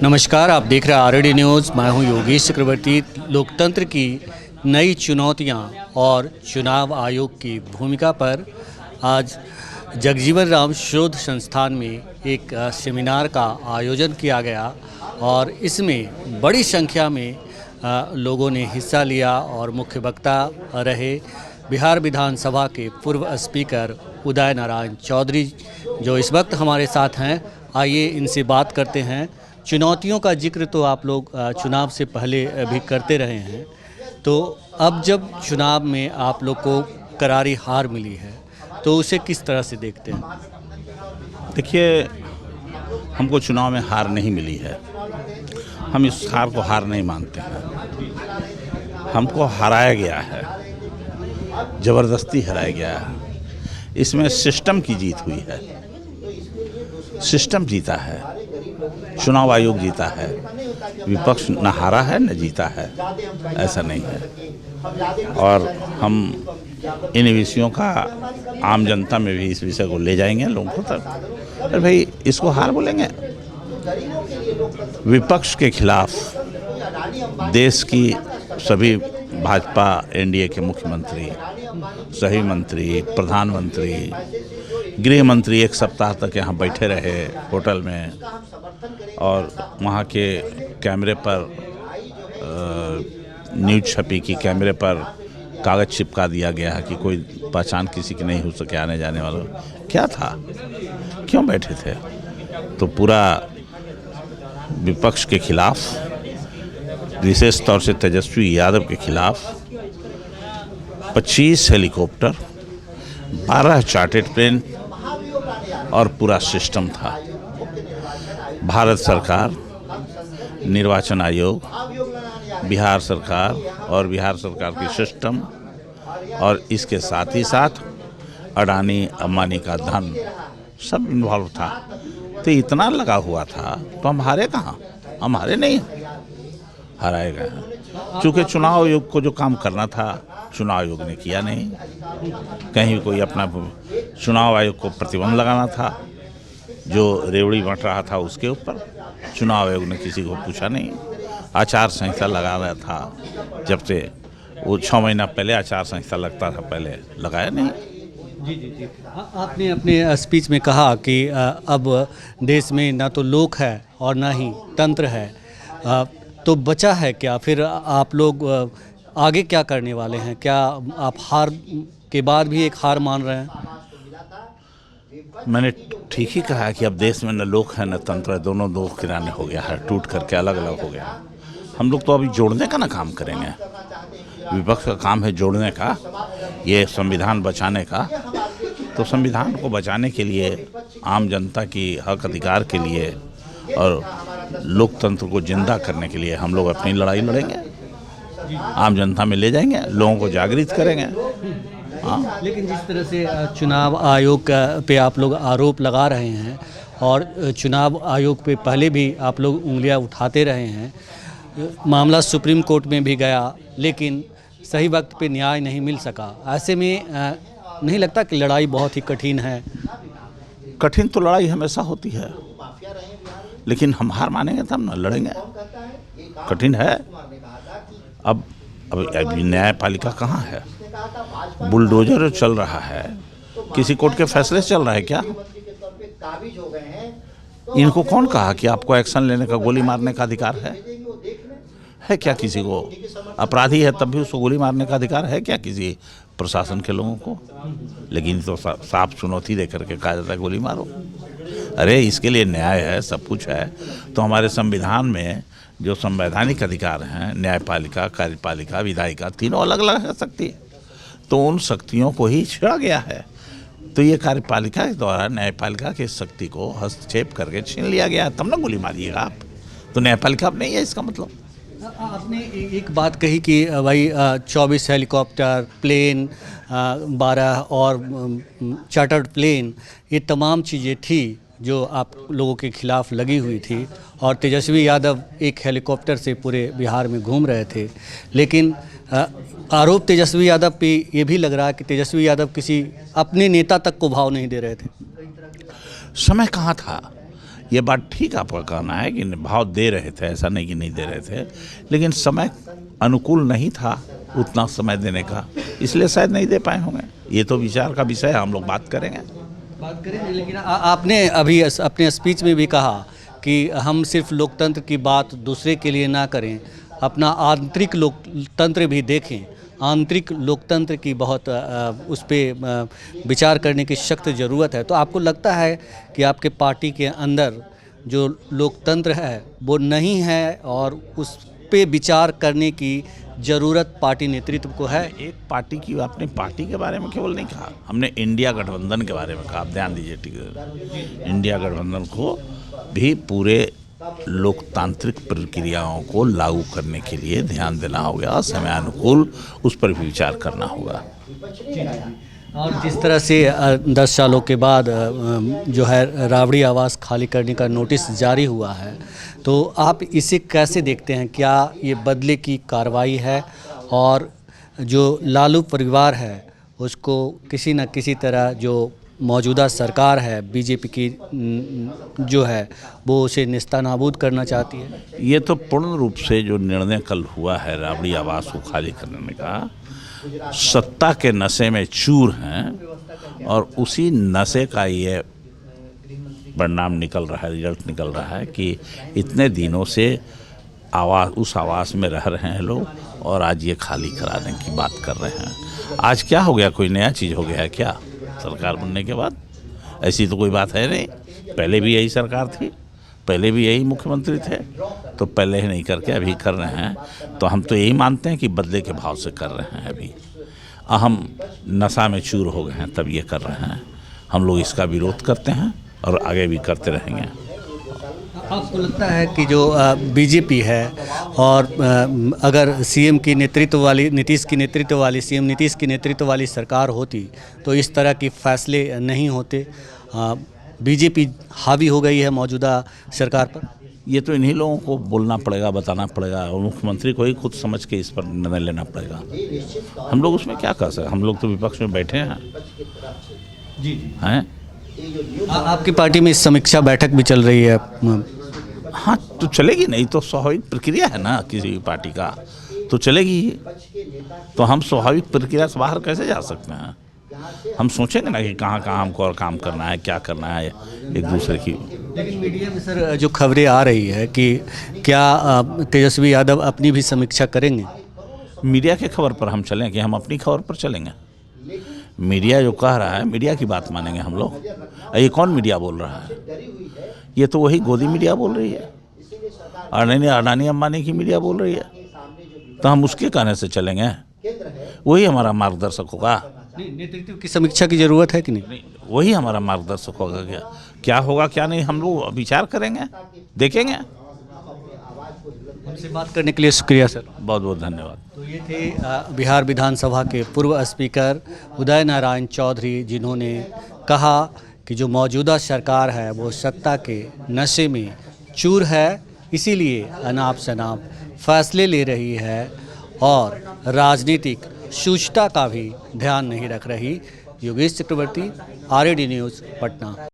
नमस्कार, आप देख रहे हैं आरडी न्यूज़। मैं हूं योगेश चक्रवर्ती। लोकतंत्र की नई चुनौतियां और चुनाव आयोग की भूमिका पर आज जगजीवन राम शोध संस्थान में एक सेमिनार का आयोजन किया गया और इसमें बड़ी संख्या में लोगों ने हिस्सा लिया और मुख्य वक्ता रहे बिहार विधानसभा के पूर्व स्पीकर उदय नारायण चौधरी, जो इस वक्त हमारे साथ हैं। आइए इनसे बात करते हैं। चुनौतियों का जिक्र तो आप लोग चुनाव से पहले भी करते रहे हैं, तो अब जब चुनाव में आप लोग को करारी हार मिली है तो उसे किस तरह से देखते हैं? देखिए, हमको चुनाव में हार नहीं मिली है। हम इस हार को हार नहीं मानते हैं। हमको हराया गया है, ज़बरदस्ती हराया गया है। इसमें सिस्टम की जीत हुई है। सिस्टम जीता है, चुनाव आयोग जीता है। विपक्ष न हारा है न जीता है, ऐसा नहीं है। और हम इन विषयों का आम जनता में भी इस विषय को ले जाएंगे लोगों तक। अरे भाई, इसको हार बोलेंगे? विपक्ष के खिलाफ देश की सभी भाजपा एनडीए के मुख्यमंत्री, सही मंत्री, प्रधानमंत्री, गृह मंत्री एक सप्ताह तक यहाँ बैठे रहे होटल में और वहाँ के कैमरे पर न्यूज़ छपी कि कैमरे पर कागज़ चिपका दिया गया है कि कोई पहचान किसी की नहीं हो सके आने जाने वाला। क्या था? क्यों बैठे थे? तो पूरा विपक्ष के खिलाफ, विशेष तौर से तेजस्वी यादव के खिलाफ 25 हेलीकॉप्टर, 12 चार्टर्ड प्लेन और पूरा सिस्टम था। भारत सरकार, निर्वाचन आयोग, बिहार सरकार और बिहार सरकार की सिस्टम और इसके साथ ही साथ अडानी अंबानी का धन सब इन्वॉल्व था। तो इतना लगा हुआ था, तो हम हारे कहाँ? हम हारे नहीं, हराए गए हैं। चूँकि चुनाव आयोग को जो काम करना था चुनाव आयोग ने किया नहीं। कहीं कोई अपना चुनाव आयोग को प्रतिबंध लगाना था, जो रेवड़ी बंट रहा था उसके ऊपर चुनाव आयोग ने किसी को पूछा नहीं। आचार संहिता लगा रहा था, जब से वो 6 महीना पहले आचार संहिता लगता था, पहले लगाया नहीं। जी। आपने अपने स्पीच में कहा कि अब देश में ना तो लोक है और ना ही तंत्र है, तो बचा है क्या? फिर आप लोग आगे क्या करने वाले हैं? क्या आप हार के बाद भी एक हार मान रहे हैं? मैंने ठीक ही कहा कि अब देश में न लोक है न तंत्र है, दोनों दो किराने हो गया है, टूट करके अलग अलग हो गया। हम लोग तो अभी जोड़ने का ना काम करेंगे। विपक्ष का काम है जोड़ने का, ये संविधान बचाने का। तो संविधान को बचाने के लिए, आम जनता की हक अधिकार के लिए और लोकतंत्र को जिंदा करने के लिए हम लोग अपनी लड़ाई लड़ेंगे, आम जनता में ले जाएंगे, लोगों को जागृत करेंगे। हाँ। लेकिन जिस तरह से चुनाव आयोग पे आप लोग आरोप लगा रहे हैं और चुनाव आयोग पे पहले भी आप लोग उंगलियां उठाते रहे हैं, मामला सुप्रीम कोर्ट में भी गया लेकिन सही वक्त पे न्याय नहीं मिल सका। ऐसे में नहीं लगता कि लड़ाई बहुत ही कठिन है? कठिन तो लड़ाई हमेशा होती है, लेकिन हम हार मानेंगे तब ना लड़ेंगे। कठिन है। अब न्यायपालिका कहाँ है? बुलडोजर चल रहा है। किसी कोर्ट के फैसले से चल रहा है क्या? इनको कौन कहा कि आपको एक्शन लेने का, गोली मारने का अधिकार है क्या? किसी को अपराधी है तब भी उसको गोली मारने का अधिकार है क्या किसी प्रशासन के लोगों को? लेकिन तो साफ चुनौती दे करके कहा जाता है गोली मारो। अरे, इसके लिए न्याय है, सब कुछ है। तो हमारे संविधान में जो संवैधानिक अधिकार हैं, न्यायपालिका, कार्यपालिका, विधायिका, तीनों अलग अलग है शक्ति, तो उन शक्तियों को ही छेड़ा गया है। तो ये कार्यपालिका के द्वारा न्यायपालिका की शक्ति को हस्तक्षेप करके छीन लिया गया है, तब ना गोली मारिएगा आप। तो न्यायपालिका अब नहीं है, इसका मतलब। आपने एक बात कही कि भाई 24 हेलीकॉप्टर, प्लेन, 12 और चार्टर्ड प्लेन, ये तमाम चीज़ें थी जो आप लोगों के खिलाफ लगी हुई थी और तेजस्वी यादव एक हेलीकॉप्टर से पूरे बिहार में घूम रहे थे। लेकिन आरोप तेजस्वी यादव पे ये भी लग रहा है कि तेजस्वी यादव किसी अपने नेता तक को भाव नहीं दे रहे थे। समय कहाँ था? ये बात ठीक आपका कहना है कि भाव दे रहे थे, ऐसा नहीं कि नहीं दे रहे थे, लेकिन समय अनुकूल नहीं था उतना समय देने का, इसलिए शायद नहीं दे पाए होंगे। ये तो विचार का विषय है, हम लोग बात करेंगे। लेकिन आपने अभी अपने स्पीच में भी कहा कि हम सिर्फ लोकतंत्र की बात दूसरे के लिए ना करें, अपना आंतरिक लोकतंत्र भी देखें। आंतरिक लोकतंत्र की बहुत उस पर विचार करने की सख्त ज़रूरत है। तो आपको लगता है कि आपके पार्टी के अंदर जो लोकतंत्र है वो नहीं है और उस पे विचार करने की ज़रूरत पार्टी नेतृत्व को है? एक पार्टी की, आपने पार्टी के बारे में केवल नहीं कहा, हमने इंडिया गठबंधन के बारे में कहा। आप ध्यान दीजिए, ठीक है, इंडिया गठबंधन को भी पूरे लोकतांत्रिक प्रक्रियाओं को लागू करने के लिए ध्यान देना होगा, समयानुकूल उस पर भी विचार करना होगा। और जिस तरह से 10 सालों के बाद जो है राबड़ी आवास खाली करने का नोटिस जारी हुआ है, तो आप इसे कैसे देखते हैं? क्या ये बदले की कार्रवाई है और जो लालू परिवार है उसको किसी न किसी तरह जो मौजूदा सरकार है बीजेपी की जो है वो उसे नेस्तनाबूद करना चाहती है? ये तो पूर्ण रूप से जो निर्णय कल हुआ है राबड़ी आवास को खाली करने का, सत्ता के नशे में चूर हैं और उसी नशे का ये परिणाम निकल रहा है, रिजल्ट निकल रहा है कि इतने दिनों से उस आवास में रह रहे हैं लोग और आज ये खाली कराने की बात कर रहे हैं। आज क्या हो गया? कोई नया चीज़ हो गया है क्या सरकार बनने के बाद? ऐसी तो कोई बात है नहीं। पहले भी यही सरकार थी, पहले भी यही मुख्यमंत्री थे, तो पहले ही नहीं करके अभी कर रहे हैं। तो हम तो यही मानते हैं कि बदले के भाव से कर रहे हैं। अभी हम नशा में चूर हो गए हैं तब ये कर रहे हैं। हम लोग इसका विरोध करते हैं और आगे भी करते रहेंगे। आपको लगता है कि जो बीजेपी है और अगर सीएम की नेतृत्व वाली सीएम नीतीश की नेतृत्व वाली सरकार होती तो इस तरह के फैसले नहीं होते? बीजेपी हावी हो गई है मौजूदा सरकार पर। ये तो इन्हीं लोगों को बोलना पड़ेगा, बताना पड़ेगा और मुख्यमंत्री को ही खुद समझ के इस पर निर्णय लेना पड़ेगा। हम लोग उसमें क्या कर सकते? हम लोग तो विपक्ष में बैठे हैं जी हैं। आपकी पार्टी में समीक्षा बैठक भी चल रही है? हाँ, तो चलेगी, नहीं तो स्वाभाविक प्रक्रिया है ना किसी भी पार्टी का, तो चलेगी। तो हम स्वाभाविक प्रक्रिया से बाहर कैसे जा सकते हैं? हम सोचेंगे ना कि कहाँ कहाँ हमको और काम करना है, क्या करना है एक दूसरे की। लेकिन मीडिया में सर जो खबरें आ रही है कि क्या तेजस्वी यादव अपनी भी समीक्षा करेंगे? मीडिया के खबर पर हम चलें कि हम अपनी खबर पर चलेंगे? मीडिया जो कह रहा है, मीडिया की बात मानेंगे हम लोग? ये कौन मीडिया बोल रहा है? ये तो वही गोदी मीडिया बोल रही है, अडानी अंबानी की मीडिया बोल रही है। तो हम उसके कहने से चलेंगे? वही हमारा मार्गदर्शक होगा। नेतृत्व की समीक्षा की जरूरत है कि नहीं? वही हमारा मार्गदर्शक होगा। क्या होगा क्या नहीं हम लोग विचार करेंगे, देखेंगे। हमसे बात करने के लिए शुक्रिया सर, बहुत बहुत धन्यवाद। तो ये थे बिहार विधानसभा के पूर्व स्पीकर उदय नारायण चौधरी, जिन्होंने कहा कि जो मौजूदा सरकार है वो सत्ता के नशे में चूर है, इसीलिए अनाप शनाप फैसले ले रही है और राजनीतिक शुचिता का भी ध्यान नहीं रख रही। योगेश चक्रवर्ती, RAD न्यूज़, पटना।